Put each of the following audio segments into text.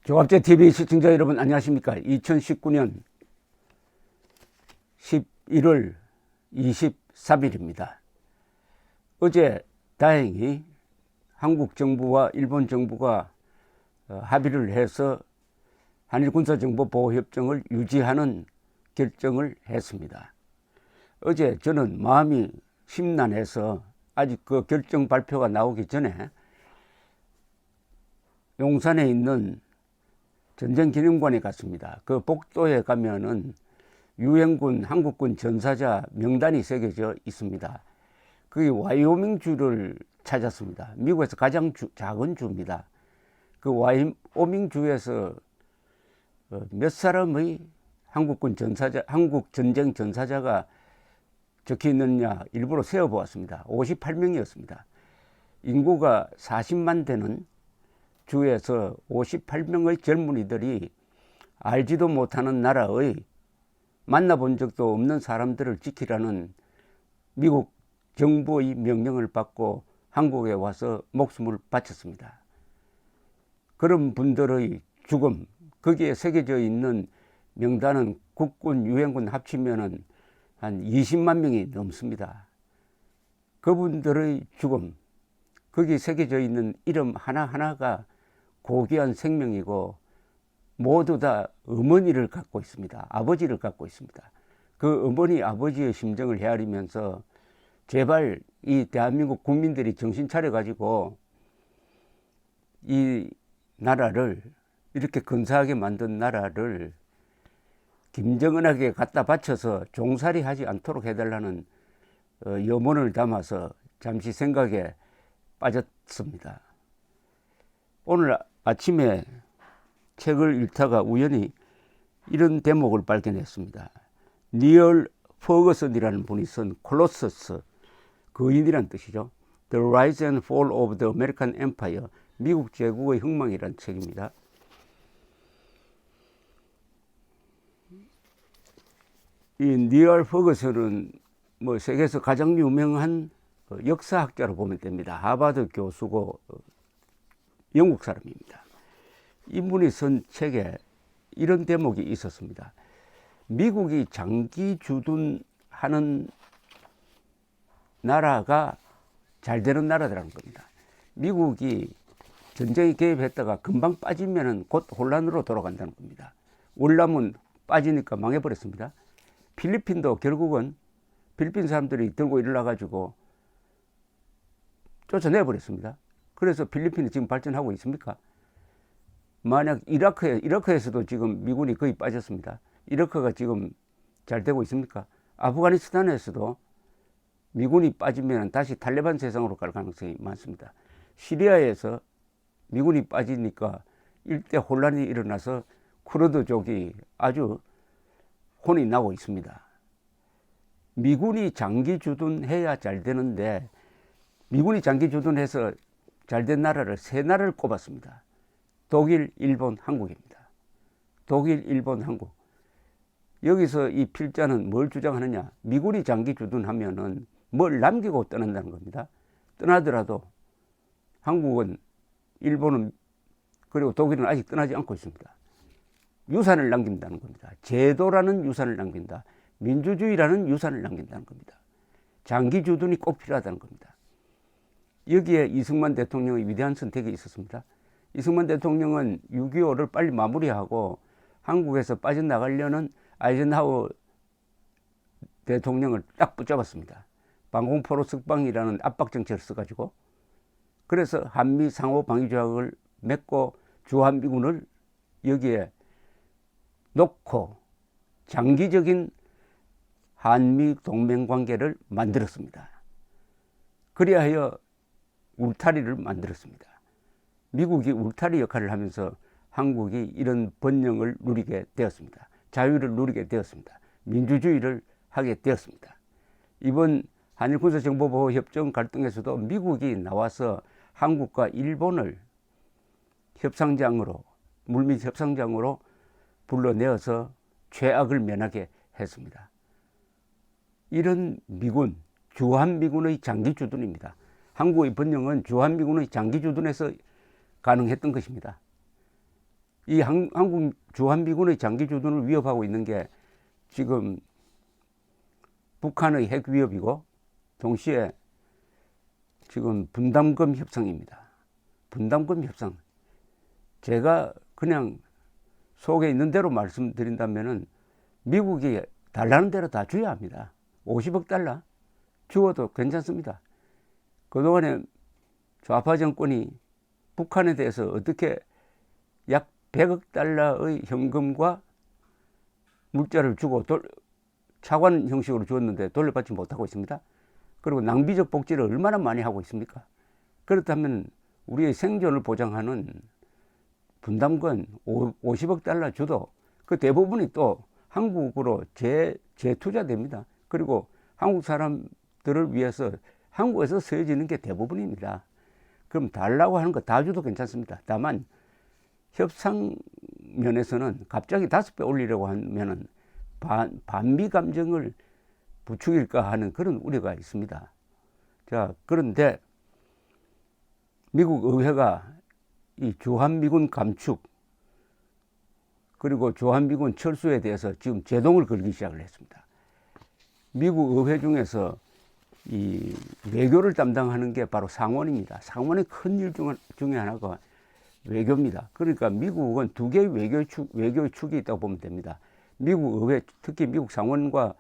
조갑제TV 시청자 여러분 안녕하십니까. 2019년 11월 23일입니다. 어제 다행히 한국 정부와 일본 정부가 합의를 해서 한일 군사정보보호협정을 유지하는 결정을 했습니다. 어제 저는 마음이 심란해서 아직 그 결정 발표가 나오기 전에 용산에 있는 전쟁기념관에 갔습니다. 그 복도에 가면은 유엔군 한국군 전사자 명단이 새겨져 있습니다. 그게 와이오밍주를 찾았습니다. 미국에서 가장 작은 주입니다. 그 와이오밍주에서 몇 사람의 한국군 전사자, 한국 전쟁 전사자가 적혀 있느냐 일부러 세어보았습니다. 58명이었습니다. 인구가 40만 되는 주에서 58명의 젊은이들이 알지도 못하는 나라의 만나본 적도 없는 사람들을 지키라는 미국 정부의 명령을 받고 한국에 와서 목숨을 바쳤습니다. 그런 분들의 죽음, 거기에 새겨져 있는 명단은 국군, 유엔군 합치면은 한 20만 명이 넘습니다. 그분들의 죽음, 거기 새겨져 있는 이름 하나하나가 고귀한 생명이고 모두 다 어머니를 갖고 있습니다. 아버지를 갖고 있습니다. 그 어머니 아버지의 심정을 헤아리면서 제발 이 대한민국 국민들이 정신 차려 가지고 이 나라를, 이렇게 근사하게 만든 나라를 김정은에게 갖다 바쳐서 종살이 하지 않도록 해달라는 염원을 담아서 잠시 생각에 빠졌습니다. 오늘 아침에 책을 읽다가 우연히 이런 대목을 발견했습니다. 니얼 퍼거슨이라는 분이 쓴 콜로서스, 거인이란 뜻이죠. The Rise and Fall of the American Empire, 미국 제국의 흥망이라는 책입니다. 이 니얼 퍼거슨은 뭐 세계에서 가장 유명한 역사학자로 보면 됩니다. 하버드 교수고 영국 사람입니다. 이분이 쓴 책에 이런 대목이 있었습니다. 미국이 장기 주둔하는 나라가 잘 되는 나라라는 겁니다. 미국이 전쟁에 개입했다가 금방 빠지면 곧 혼란으로 돌아간다는 겁니다. 월남은 빠지니까 망해버렸습니다. 필리핀도 결국은 필리핀 사람들이 들고 일어나가지고 쫓아내버렸습니다. 그래서 필리핀이 지금 발전하고 있습니까? 만약 이라크에서도 지금 미군이 거의 빠졌습니다. 이라크가 지금 잘 되고 있습니까? 아프가니스탄에서도 미군이 빠지면 다시 탈레반 세상으로 갈 가능성이 많습니다. 시리아에서 미군이 빠지니까 일대 혼란이 일어나서 쿠르드족이 아주 혼이 나고 있습니다. 미군이 장기 주둔해야 잘 되는데, 미군이 장기 주둔해서 잘된 나라를 세 나라를 꼽았습니다. 독일, 일본, 한국입니다. 독일, 일본, 한국. 여기서 이 필자는 뭘 주장하느냐? 미군이 장기 주둔하면은 뭘 남기고 떠난다는 겁니다. 떠나더라도 한국은, 일본은, 그리고 독일은 아직 떠나지 않고 있습니다. 유산을 남긴다는 겁니다. 제도라는 유산을 남긴다. 민주주의라는 유산을 남긴다는 겁니다. 장기 주둔이 꼭 필요하다는 겁니다. 여기에 이승만 대통령의 위대한 선택이 있었습니다. 이승만 대통령은 6.25를 빨리 마무리하고 한국에서 빠져나가려는 아이젠하워 대통령을 딱 붙잡았습니다. 방공포로 석방이라는 압박정책을 써가지고, 그래서 한미 상호 방위조약을 맺고 주한미군을 여기에 놓고 장기적인 한미 동맹관계를 만들었습니다. 그리하여 울타리를 만들었습니다. 미국이 울타리 역할을 하면서 한국이 이런 번영을 누리게 되었습니다. 자유를 누리게 되었습니다. 민주주의를 하게 되었습니다. 이번 한일 군사정보보호협정 갈등에서도 미국이 나와서 한국과 일본을 협상장으로, 물밑 협상장으로 불러내어서 죄악을 면하게 했습니다. 이런 미군, 주한미군의 장기 주둔입니다. 한국의 번영은 주한미군의 장기 주둔에서 가능했던 것입니다. 이 한국 주한미군의 장기 주둔을 위협하고 있는 게 지금 북한의 핵 위협이고 동시에 지금 분담금 협상입니다. 분담금 협상. 제가 그냥 속에 있는 대로 말씀드린다면은 미국이 달라는 대로 다 줘야 합니다. 50억 달러 주어도 괜찮습니다. 그동안에 좌파 정권이 북한에 대해서 어떻게 약 100억 달러의 현금과 물자를 주고 차관 형식으로 주었는데 돌려받지 못하고 있습니다. 그리고 낭비적 복지를 얼마나 많이 하고 있습니까? 그렇다면 우리의 생존을 보장하는 분담금 50억 달러 줘도 그 대부분이 또 한국으로 재투자됩니다. 그리고 한국 사람들을 위해서 한국에서 쓰여지는 게 대부분입니다. 그럼 달라고 하는 거 다 줘도 괜찮습니다. 다만 협상 면에서는 갑자기 5배 올리려고 하면은 반미 감정을 부추길까 하는 그런 우려가 있습니다. 자, 그런데 미국 의회가 이 주한미군 감축 그리고 주한미군 철수에 대해서 지금 제동을 걸기 시작을 했습니다. 미국 의회 중에서 이 외교를 담당하는 게 바로 상원입니다. 상원의 큰 일 중에 하나가 외교입니다. 그러니까 미국은 두 개의 외교의 축이 있다고 보면 됩니다. 미국 의회, 특히 미국 상원과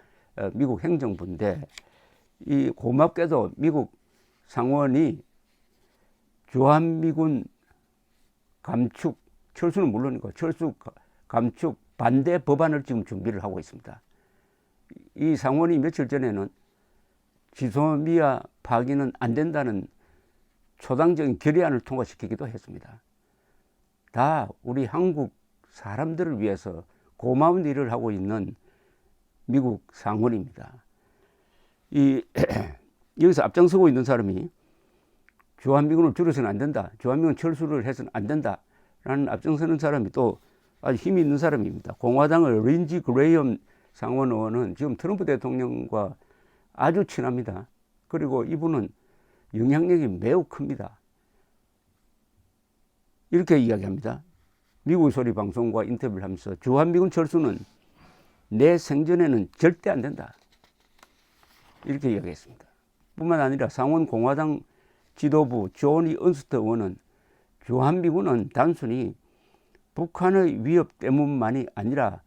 미국 행정부인데, 이 고맙게도 미국 상원이 주한미군 감축, 철수는 물론이고 철수 감축 반대 법안을 지금 준비를 하고 있습니다. 이 상원이 며칠 전에는 지소미아 파기는 안 된다는 초당적인 결의안을 통과시키기도 했습니다. 다 우리 한국 사람들을 위해서 고마운 일을 하고 있는 미국 상원입니다. 여기서 앞장서고 있는 사람이 주한미군을 줄여서는 안 된다, 주한미군 철수를 해서는 안 된다라는 앞장서는 사람이 또 아주 힘이 있는 사람입니다. 공화당의 린지 그레이엄 상원 의원은 지금 트럼프 대통령과 아주 친합니다. 그리고 이분은 영향력이 매우 큽니다. 이렇게 이야기합니다. 미국 소리 방송과 인터뷰를 하면서 주한미군 철수는 내 생전에는 절대 안 된다, 이렇게 이야기했습니다. 뿐만 아니라 상원 공화당 지도부 조니 언스터 의원은 주한미군은 단순히 북한의 위협 때문만이 아니라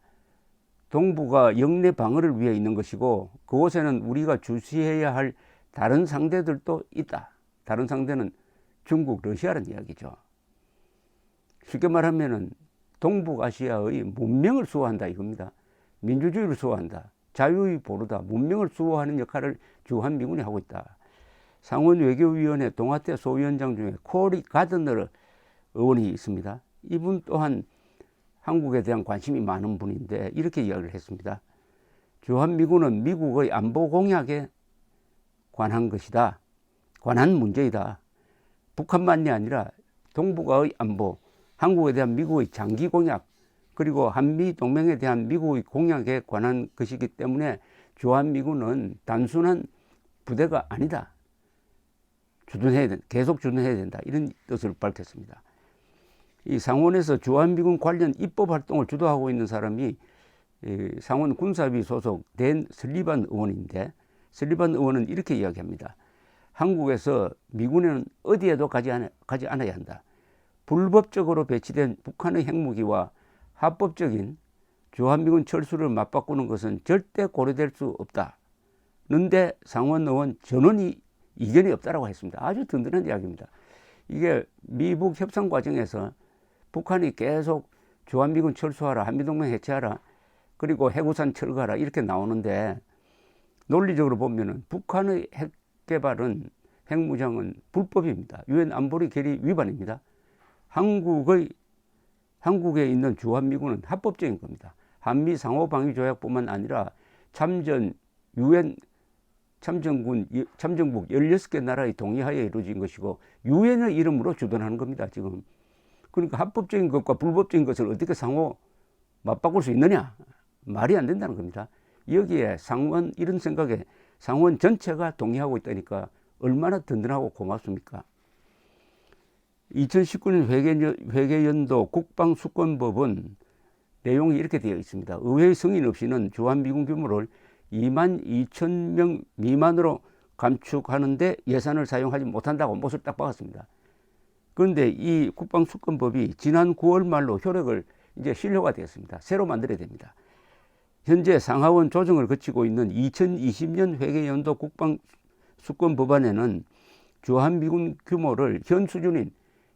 동북아 영내 방어를 위해 있는 것이고, 그곳에는 우리가 주시해야 할 다른 상대들도 있다. 다른 상대는 중국, 러시아라는 이야기죠. 쉽게 말하면은 동북아시아의 문명을 수호한다 이겁니다. 민주주의를 수호한다, 자유의 보루다, 문명을 수호하는 역할을 주한미군이 하고 있다. 상원외교위원회 동아태 소위원장 중에 코리 가드너 의원이 있습니다. 이분 또한 한국에 대한 관심이 많은 분인데 이렇게 이야기를 했습니다. 주한미군은 미국의 안보 공약에 관한 것이다, 관한 문제이다. 북한만이 아니라 동북아의 안보, 한국에 대한 미국의 장기 공약, 그리고 한미 동맹에 대한 미국의 공약에 관한 것이기 때문에 주한미군은 단순한 부대가 아니다, 계속 주둔해야 된다, 이런 뜻을 밝혔습니다. 이 상원에서 주한미군 관련 입법 활동을 주도하고 있는 사람이 상원 군사위 소속 댄 슬리반 의원인데, 슬리반 의원은 이렇게 이야기합니다. 한국에서 미군은 어디에도 가지 않아야 한다. 불법적으로 배치된 북한의 핵무기와 합법적인 주한미군 철수를 맞바꾸는 것은 절대 고려될 수 없다. 는데 상원 의원 전원이 이견이 없다라고 했습니다. 아주 든든한 이야기입니다. 이게 미북 협상 과정에서 북한이 계속 주한미군 철수하라, 한미동맹 해체하라, 그리고 해구산 철거하라 이렇게 나오는데, 논리적으로 보면은 북한의 핵 개발은, 핵무장은 불법입니다. 유엔 안보리 결의 위반입니다. 한국에 있는 주한미군은 합법적인 겁니다. 한미 상호방위조약뿐만 아니라 유엔 참전국 16개 나라의 동의하에 이루어진 것이고 유엔의 이름으로 주둔하는 겁니다, 지금. 그러니까 합법적인 것과 불법적인 것을 어떻게 상호 맞바꿀 수 있느냐? 말이 안 된다는 겁니다. 여기에 상원, 이런 생각에 상원 전체가 동의하고 있다니까 얼마나 든든하고 고맙습니까? 2019년 회계연도 국방수권법은 내용이 이렇게 되어 있습니다. 의회의 승인 없이는 주한미군 규모를 22,000명 미만으로 감축하는데 예산을 사용하지 못한다고 못을 딱 박았습니다. 그런데 이 국방수권법이 지난 9월 말로 효력을 이제 실효가 되었습니다. 새로 만들어야 됩니다. 현재 상하원 조정을 거치고 있는 2020년 회계연도 국방수권법안에는 주한미군 규모를 현 수준인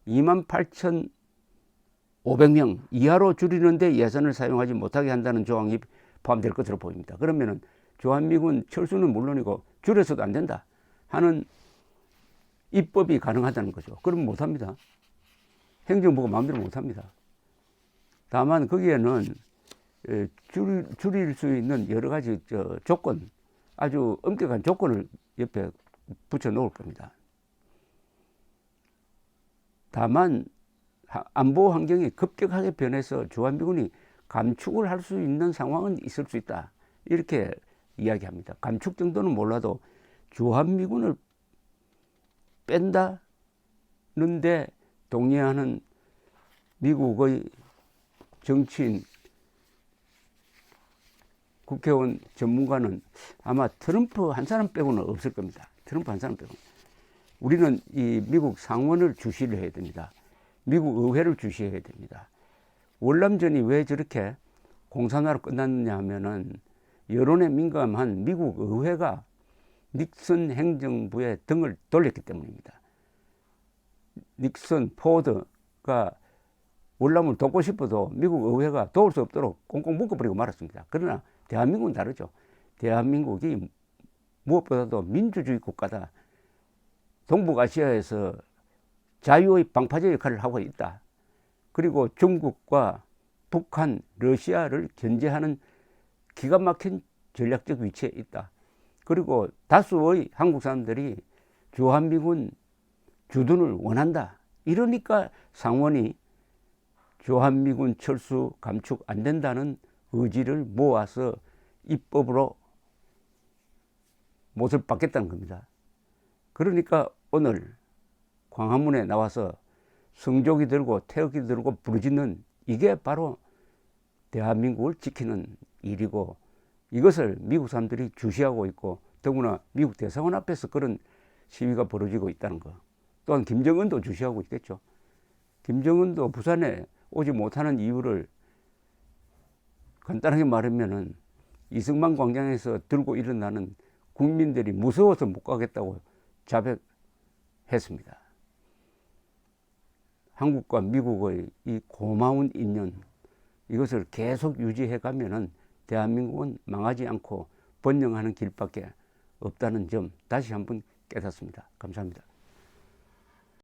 28,500명 이하로 줄이는데 예산을 사용하지 못하게 한다는 조항이 포함될 것으로 보입니다. 그러면은 주한미군 철수는 물론이고 줄여서도 안 된다 하는 입법이 가능하다는 거죠. 그럼 못합니다. 행정부가 마음대로 못합니다. 다만 거기에는 줄일 수 있는 여러 가지 조건, 아주 엄격한 조건을 옆에 붙여 놓을 겁니다. 다만 안보 환경이 급격하게 변해서 주한미군이 감축을 할 수 있는 상황은 있을 수 있다, 이렇게 이야기합니다. 감축 정도는 몰라도 주한미군을 뺀다는데 동의하는 미국의 정치인, 국회의원, 전문가는 아마 트럼프 한 사람 빼고는 없을 겁니다. 트럼프 한 사람 빼고는. 우리는 이 미국 상원을 주시를 해야 됩니다. 미국 의회를 주시해야 됩니다. 월남전이 왜 저렇게 공산화로 끝났느냐 하면은 여론에 민감한 미국 의회가 닉슨 행정부의 등을 돌렸기 때문입니다. 닉슨, 포드가 월남을 돕고 싶어도 미국 의회가 도울 수 없도록 꽁꽁 묶어버리고 말았습니다. 그러나 대한민국은 다르죠. 대한민국이 무엇보다도 민주주의 국가다. 동북아시아에서 자유의 방파제 역할을 하고 있다. 그리고 중국과 북한, 러시아를 견제하는 기가 막힌 전략적 위치에 있다. 그리고 다수의 한국 사람들이 주한미군 주둔을 원한다. 이러니까 상원이 주한미군 철수 감축 안 된다는 의지를 모아서 입법으로 못을 박겠다는 겁니다. 그러니까 오늘 광화문에 나와서 성조기 들고 태극기 들고 부르짖는 이게 바로 대한민국을 지키는 일이고, 이것을 미국 사람들이 주시하고 있고, 더구나 미국 대사관 앞에서 그런 시위가 벌어지고 있다는 거. 또한 김정은도 주시하고 있겠죠. 김정은도 부산에 오지 못하는 이유를 간단하게 말하면은 이승만 광장에서 들고 일어나는 국민들이 무서워서 못 가겠다고 자백했습니다. 한국과 미국의 이 고마운 인연, 이것을 계속 유지해 가면은 대한민국은 망하지 않고 번영하는 길밖에 없다는 점 다시 한번 깨닫습니다. 감사합니다.